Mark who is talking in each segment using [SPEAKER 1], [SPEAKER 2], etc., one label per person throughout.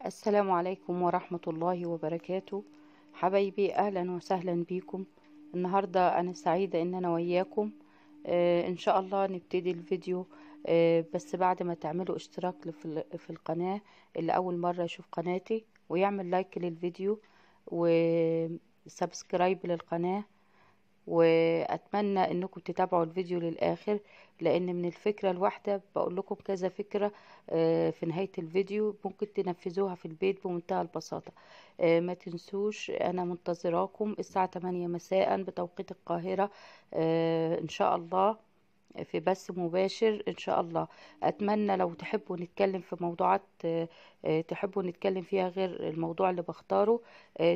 [SPEAKER 1] السلام عليكم ورحمة الله وبركاته. حبايبي، أهلا وسهلا بيكم. النهاردة أنا سعيدة إن أنا وياكم. إن شاء الله نبتدي الفيديو. بس بعد ما تعملوا اشتراك في القناة، اللي أول مرة يشوف قناتي ويعمل لايك للفيديو وسبسكرايب للقناة. واتمنى انكم تتابعوا الفيديو للاخر، لان من الفكرة الواحدة بقول لكم كذا فكرة. في نهاية الفيديو ممكن تنفذوها في البيت بمنتهى البساطة. ما تنسوش، انا منتظراكم الساعة 8 مساء بتوقيت القاهرة، ان شاء الله، في بث مباشر ان شاء الله. اتمنى لو تحبوا نتكلم في موضوعات تحبوا نتكلم فيها غير الموضوع اللي بختاره،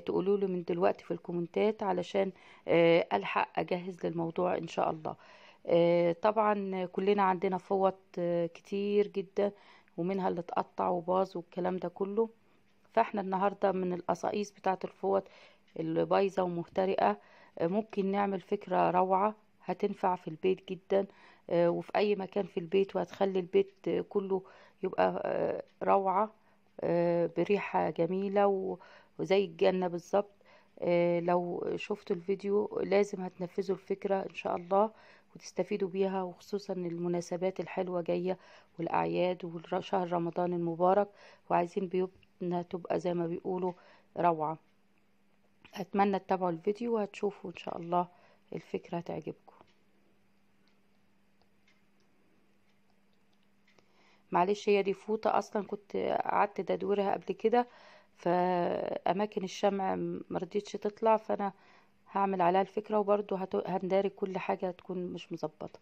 [SPEAKER 1] تقولوا لي من دلوقتي في الكومنتات علشان الحق اجهز للموضوع ان شاء الله. طبعا كلنا عندنا فوط كتير جدا، ومنها اللي اتقطع وباظ والكلام ده كله. فاحنا النهاردة من القصاقيس بتاعة الفوط اللي بايظة ومهترئة، ممكن نعمل فكرة روعة هتنفع في البيت جدا، وفي اي مكان في البيت، وهتخلي البيت كله يبقى روعة، بريحة جميلة وزي الجنة بالظبط. لو شفتوا الفيديو لازم هتنفذوا الفكرة ان شاء الله وتستفيدوا بيها، وخصوصا المناسبات الحلوة جاية والأعياد وشهر رمضان المبارك، وعايزين بيوتنا تبقى زي ما بيقولوا روعة. أتمنى تتابعوا الفيديو وهتشوفوا إن شاء الله الفكرة هتعجبكم. معلش، هي دي فوطة أصلا كنت قعدت تدويرها قبل كده، فأماكن الشمع مرضيتش تطلع، فأنا هعمل عليها الفكرة، وبرضو هنداري كل حاجة تكون مش مظبطة.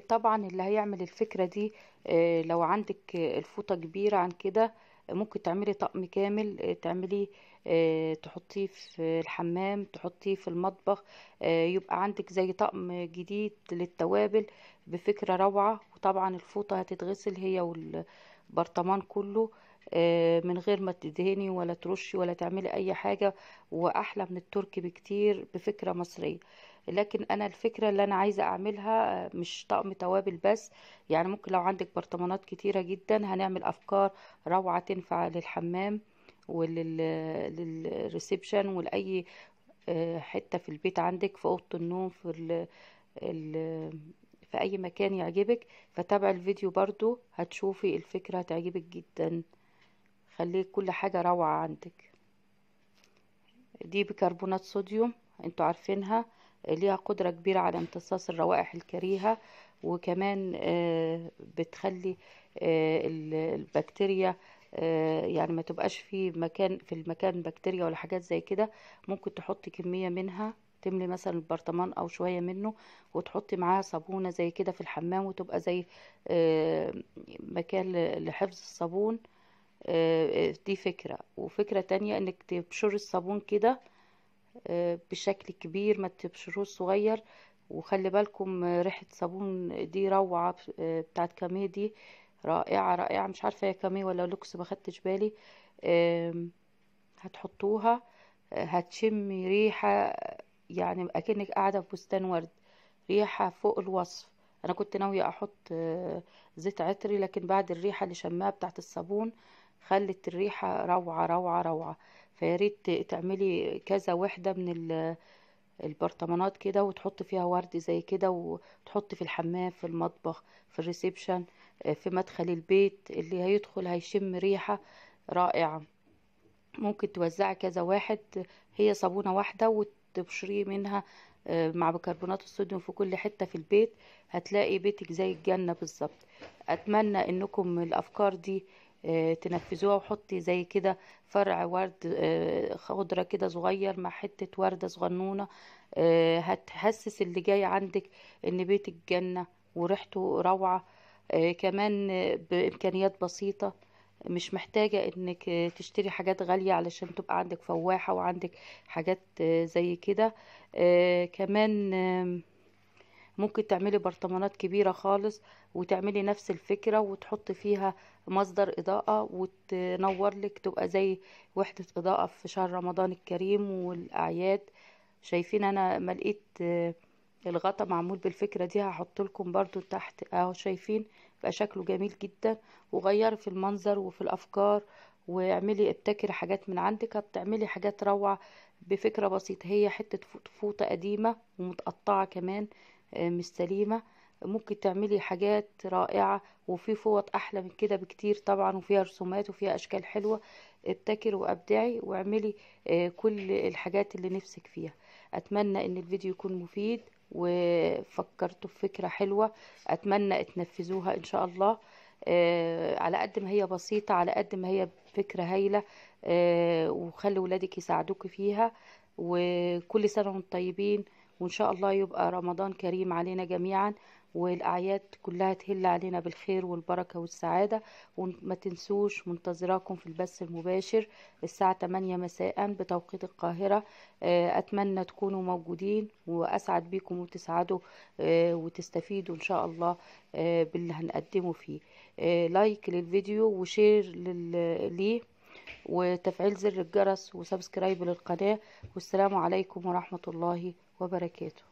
[SPEAKER 1] طبعا اللي هيعمل الفكرة دي، لو عندك الفوطة كبيرة عن كده، ممكن تعملي طقم كامل، تعملي تحطيه في الحمام، تحطيه في المطبخ، يبقى عندك زي طقم جديد للتوابل بفكرة روعة. وطبعا الفوطة هتتغسل هي والبرطمان كله من غير ما تدهني ولا ترشي ولا تعملي اي حاجة، واحلى من التركي بكتير بفكرة مصرية. لكن انا الفكره اللي انا عايزه اعملها مش طقم توابل بس، يعني ممكن لو عندك برطمانات كتيره جدا هنعمل افكار روعه تنفع للحمام وللريسبشن ولاي حته في البيت عندك، في اوضه النوم، ال... في اي مكان يعجبك. فتابع الفيديو برضو هتشوفي الفكره هتعجبك جدا. خليك كل حاجه روعه عندك. دي بيكربونات صوديوم، انتوا عارفينها، ليها قدرة كبيرة على امتصاص الروائح الكريهة، وكمان بتخلي البكتيريا، يعني ما تبقاش في المكان بكتيريا ولا حاجات زي كده. ممكن تحطي كمية منها، تملي مثلا البرطمان او شوية منه، وتحطي معاها صابونة زي كده في الحمام، وتبقى زي آه، مكان لحفظ الصابون. دي فكرة. وفكرة تانية انك تبشري الصابون كده بشكل كبير، ما تبشروش صغير. وخلي بالكم ريحة صابون دي روعة، بتاعت كاميه دي رائعة رائعة. مش عارفة هي كاميه ولا لوكس، ما خدتش بالي. آم، هتحطوها هتشمي ريحة، يعني اكنك قاعدة في بستان ورد، ريحة فوق الوصف. انا كنت ناوية احط زيت عطري، لكن بعد الريحة اللي شماها بتاعت الصابون خلت الريحة روعة روعة روعة. فياريت تعملي كذا وحدة من البرطمانات كده، وتحط فيها ورد زي كده، وتحط في الحمام، في المطبخ، في الريسبشن، في مدخل البيت. اللي هيدخل هيشم ريحة رائعة. ممكن توزعي كذا واحد، هي صابونة واحدة وتبشريه منها مع بيكربونات الصوديوم في كل حتة في البيت. هتلاقي بيتك زي الجنة بالظبط. أتمنى إنكم الأفكار دي تنفذوها، وحطي زي كده فرع ورد خضرة كده صغير مع حتة وردة صغنونة، هتحسس اللي جاي عندك إن بيتك جنة وريحته روعة. كمان بإمكانيات بسيطة، مش محتاجة انك تشتري حاجات غالية علشان تبقى عندك فواحة وعندك حاجات زي كده. كمان ممكن تعملي برطمانات كبيرة خالص، وتعملي نفس الفكرة وتحطي فيها مصدر إضاءة وتنور لك، تبقى زي وحدة إضاءة في شهر رمضان الكريم والأعياد. شايفين أنا ما لقيت الغطا معمول بالفكرة دي، هحط لكم برضو تحت اهو. شايفين بقى شكله جميل جدا. وغيري في المنظر وفي الأفكار، واعملي ابتكري حاجات من عندك، هتعملي حاجات روعة بفكرة بسيطة. هي حتة فوطة قديمة ومتقطعة كمان، مش سليمة. ممكن تعملي حاجات رائعة، وفي فوط أحلى من كده بكتير طبعا، وفيها رسومات وفيها أشكال حلوة. ابتكري وأبدعي واعملي كل الحاجات اللي نفسك فيها. أتمنى إن الفيديو يكون مفيد وفكرتوا في فكرة حلوة. أتمنى تنفذوها إن شاء الله. على قد ما هي بسيطة، على قد ما هي فكرة هايلة. وخلي ولادك يساعدوك فيها. وكل سنة وانتم طيبين، وإن شاء الله يبقى رمضان كريم علينا جميعا، والأعياد كلها تهل علينا بالخير والبركة والسعادة. وما تنسوش منتظراكم في البث المباشر الساعة 8 مساء بتوقيت القاهرة. أتمنى تكونوا موجودين، وأسعد بكم وتسعدوا وتستفيدوا إن شاء الله باللي هنقدمه فيه. لايك للفيديو وشير ليه، وتفعيل زر الجرس وسبسكرايب للقناة. والسلام عليكم ورحمة الله وبركاته.